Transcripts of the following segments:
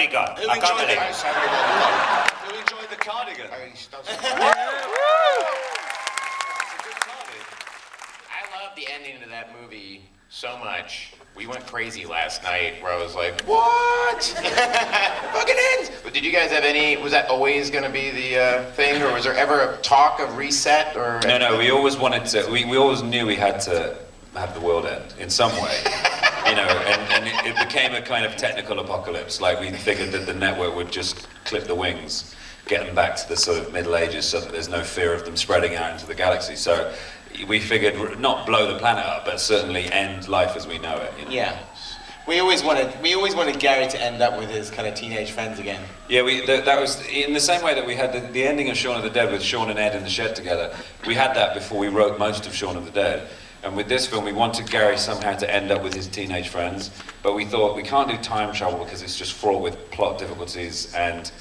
very good. Who I can't believe it. Who enjoyed the cardigan? I love the ending to that movie so much. We went crazy last night where I was like, what? Fucking ends! But did you guys have any, was that always going to be the thing, or was there ever a talk of reset? Or No, we always wanted to, we always knew we had to have the world end in some way. You know, and it became a kind of technical apocalypse. Like, we figured that the network would just clip the wings, get them back to the sort of Middle Ages so that there's no fear of them spreading out into the galaxy. So we figured not blow the planet up, but certainly end life as we know it. You know? Yeah. We always wanted Gary to end up with his kind of teenage friends again. Yeah, that was in the same way that we had the ending of Shaun of the Dead with Shaun and Ed in the shed together. We had that before we wrote most of Shaun of the Dead. And with this film, we wanted Gary somehow to end up with his teenage friends, but we thought we can't do time travel because it's just fraught with plot difficulties, and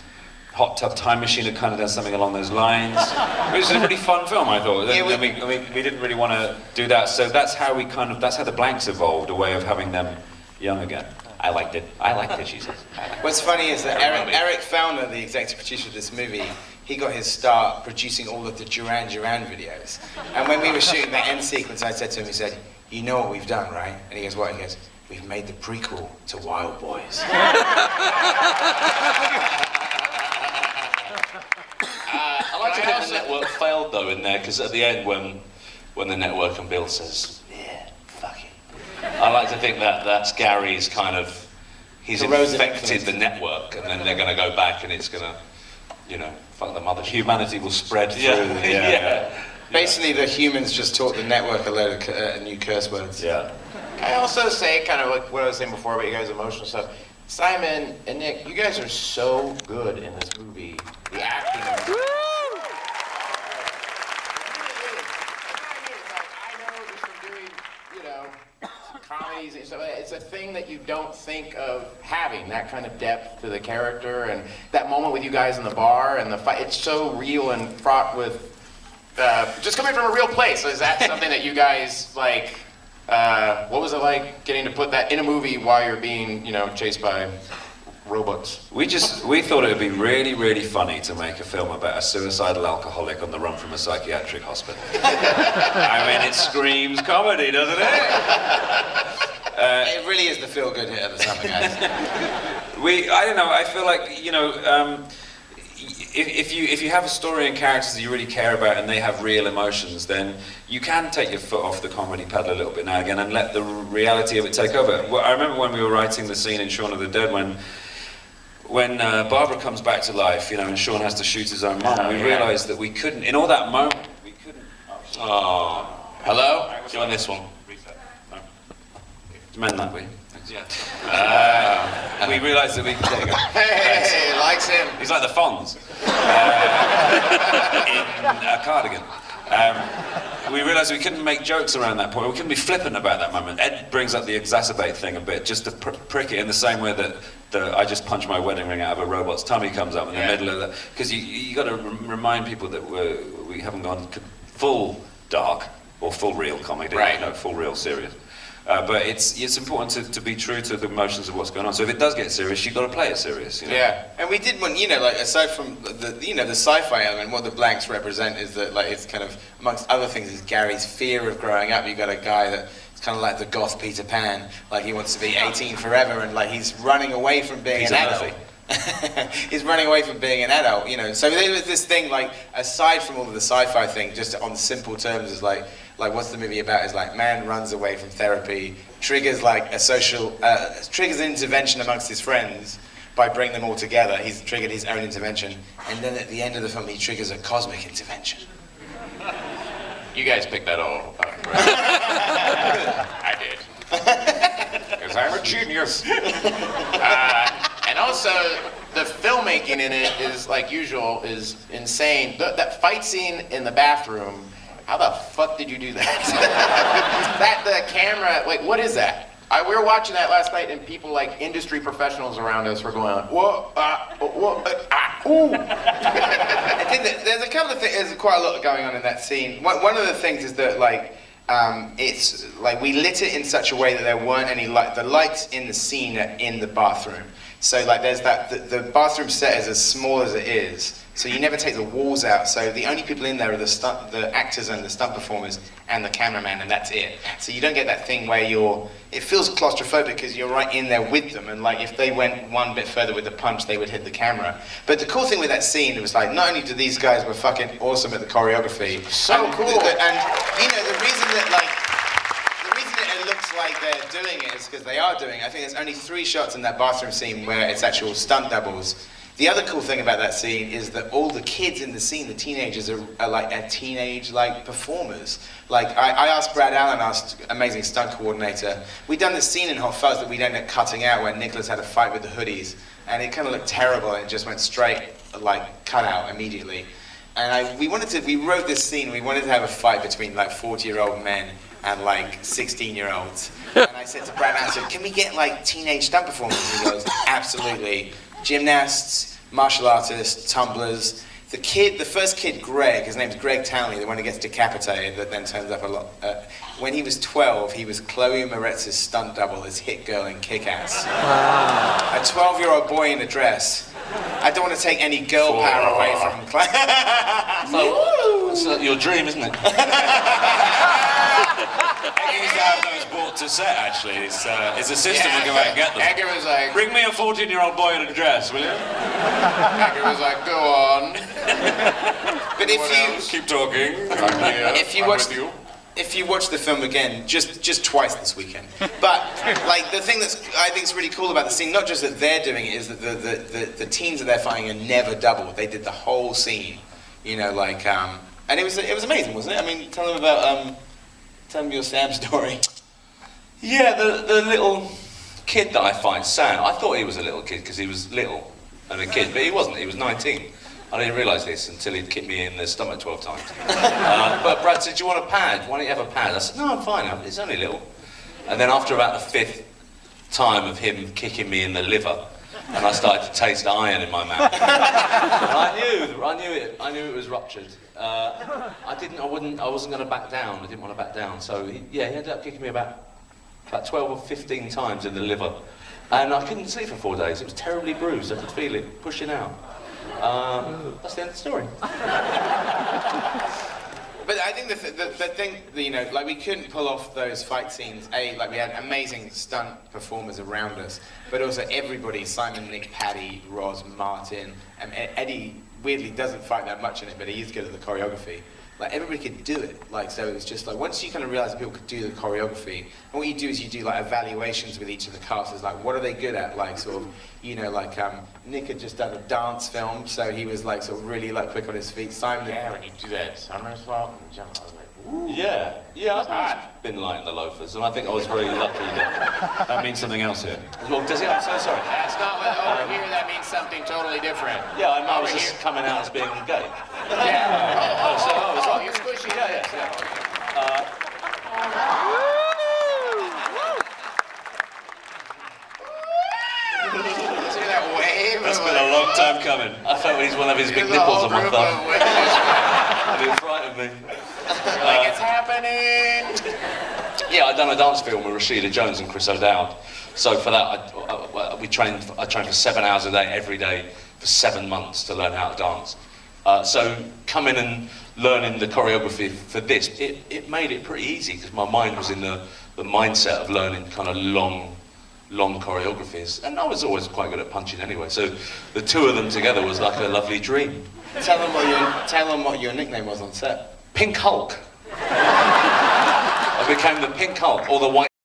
Hot Tub Time Machine had kind of done something along those lines. It was a really fun film, I thought. Yeah, we didn't really want to do that, so that's how the blanks evolved, a way of having them young again. I liked it, she says. What's funny is that Eric Fellner, the executive producer of this movie, he got his start producing all of the Duran Duran videos. And when we were shooting that end sequence, I said to him, he said, you know what we've done, right? And he goes, what? He goes, we've made the prequel to Wild Boys. I like to think the network failed though in there, because at the end when the network and Bill says, yeah, fuck it. I like to think that that's Gary's kind of, he's infected the network, and then they're going to go back and it's going to, you know, fuck the mothership. Humanity will spread through. Yeah. Basically, the humans just taught the network a load of new curse words. Yeah. I also say, kind of like what I was saying before about you guys' emotional stuff, Simon and Nick, you guys are so good in this movie. The acting. I know just from doing, you know, comedies and stuff. It's a thing that you don't think of having, that kind of depth to the character, and that moment with you guys in the bar and the fight. It's so real and fraught with just coming from a real place. So is that something that you guys like? What was it like getting to put that in a movie while you're being, you know, chased by robots? We thought it would be really, really funny to make a film about a suicidal alcoholic on the run from a psychiatric hospital. I mean, it screams comedy, doesn't it? It really is the feel-good hit of the summer, guys. I don't know, I feel like, you know, if you have a story and characters that you really care about and they have real emotions, then you can take your foot off the comedy pedal a little bit now and again and let the reality of it take over. Well, I remember when we were writing the scene in Shaun of the Dead when Barbara comes back to life, you know, and Shaun has to shoot his own mum, we realised that we couldn't, in all that moment, we couldn't... Oh. Hello? Do you want this one? No. Mend that, will you? Yeah. We realised that we... There you go. Hey, likes him. He's like the Fonz in a cardigan. We realised we couldn't make jokes around that point. We couldn't be flippant about that moment. Ed brings up the exacerbate thing a bit, just to prick it in the same way that I just punched my wedding ring out of a robot's tummy comes up in the middle of that. Because you got to remind people that we haven't gone full dark or full real comedy, right? No, full real serious. But it's important to be true to the emotions of what's going on. So if it does get serious, you've got to play it serious. You know? Yeah, and we did one, you know, like aside from the sci-fi element, what the blanks represent is that, like, it's kind of, amongst other things, is Gary's fear of growing up. You got a guy that's kind of like the goth Peter Pan, like he wants to be 18 forever, and like he's running away from being an adult. He's running away from being an adult, you know. So there was this thing, like, aside from all of the sci-fi thing, just on simple terms, is like what's the movie about? Is like man runs away from therapy, triggers like a social, triggers an intervention amongst his friends by bringing them all together. He's triggered his own intervention, and then at the end of the film, he triggers a cosmic intervention. You guys picked that all up, right? I did. Because I'm a genius. And also, the filmmaking in it is, like usual, is insane. That fight scene in the bathroom, how the fuck did you do that? The camera, like, what is that? We were watching that last night, and people, like industry professionals around us, were going, whoa, ooh. I think that there's a couple of things, there's quite a lot going on in that scene. One of the things is that, like, it's like we lit it in such a way that there weren't any light. The lights in the scene are in the bathroom. So like there's the bathroom set is as small as it is, so you never take the walls out. So the only people in there are the actors and the stunt performers and the cameraman, and that's it. So you don't get that thing where it feels claustrophobic because you're right in there with them, and like if they went one bit further with the punch, they would hit the camera. But the cool thing with that scene, it was like not only do these guys were fucking awesome at the choreography, So cool. And you know the reason it looks like they're doing it is because they are doing it. I think there's only 3 shots in that bathroom scene where it's actual stunt doubles. The other cool thing about that scene is that all the kids in the scene, the teenagers, are like teenage performers. Like I asked Brad Allen, our amazing stunt coordinator, we'd done this scene in Hot Fuzz that we'd ended up cutting out where Nicholas had a fight with the hoodies, and it kind of looked terrible and it just went straight cut out immediately. And we wrote this scene. We wanted to have a fight between 40-year-old men and 16-year-olds. And I said to Brad, I said, can we get teenage stunt performers? He goes, absolutely. Gymnasts, martial artists, tumblers. The first kid, Greg, his name's Greg Townley, the one who gets decapitated that then turns up a lot. When he was 12, he was Chloe Moretz's stunt double as Hit Girl in Kick-Ass. Wow. A 12-year-old boy in a dress. I don't want to take any girl power away from Chloe. It's your dream, isn't it? He used to have those brought to set, actually. His assistant would go out and get them. Edgar was like, Bring me a 14-year-old boy in a dress, will you? Edgar was like, go on. But Keep talking. if you watch the film again, just twice this weekend. But the thing that's I think is really cool about the scene, not just that they're doing it, is that the teens that they're fighting are never doubled. They did the whole scene, and it was amazing, wasn't it? I mean, tell them your Sam story. Yeah, the little kid that I find, Sam, I thought he was a little kid because he was little and a kid, but he wasn't. He was 19. I didn't realise this until he'd kicked me in the stomach 12 times. But Brad said, do you want a pad? Why don't you have a pad? I said, no, I'm fine. It's only little. And then after about the 5th time of him kicking me in the liver, and I started to taste iron in my mouth. And I knew it was ruptured. I wasn't going to back down. I didn't want to back down. So he ended up kicking me about 12 or 15 times in the liver. And I couldn't sleep for 4 days. It was terribly bruised. I could feel it pushing out. That's the end of the story. But I think the thing, we couldn't pull off those fight scenes. We had amazing stunt performers around us, but also everybody, Simon, Nick, Paddy, Roz, Martin, and Eddie weirdly doesn't fight that much in it, but he is good at the choreography. Everybody could do it. So it was just once you kind of realize that people could do the choreography, and what you do is you do evaluations with each of the cast. Is what are they good at? Nick had just done a dance film, so he was really quick on his feet. Simon, when you do that somersault and jump, I was like, ooh. Yeah, I've been light in the loafers, and I think I was very lucky That means something else here. Well, does it? I'm so sorry. That's not what over here, that means something totally different. Yeah, I know. I was Over just here. coming out as being gay. Yeah. Oh, you're squishy. Yeah. See that wave? That's been a long time coming. I felt he's one of his big There's a nipples whole on my group thumb. of women. And it frightened me. It's happening. Yeah, I'd done a dance film with Rashida Jones and Chris O'Dowd. So for that, I trained for 7 hours a day, every day, for 7 months to learn how to dance. So coming and learning the choreography for this, it made it pretty easy because my mind was in the mindset of learning kind of long choreographies. And I was always quite good at punching anyway. So the two of them together was like a lovely dream. tell them what your nickname was on set. Pink Hulk. I became the Pink Hulk, or the White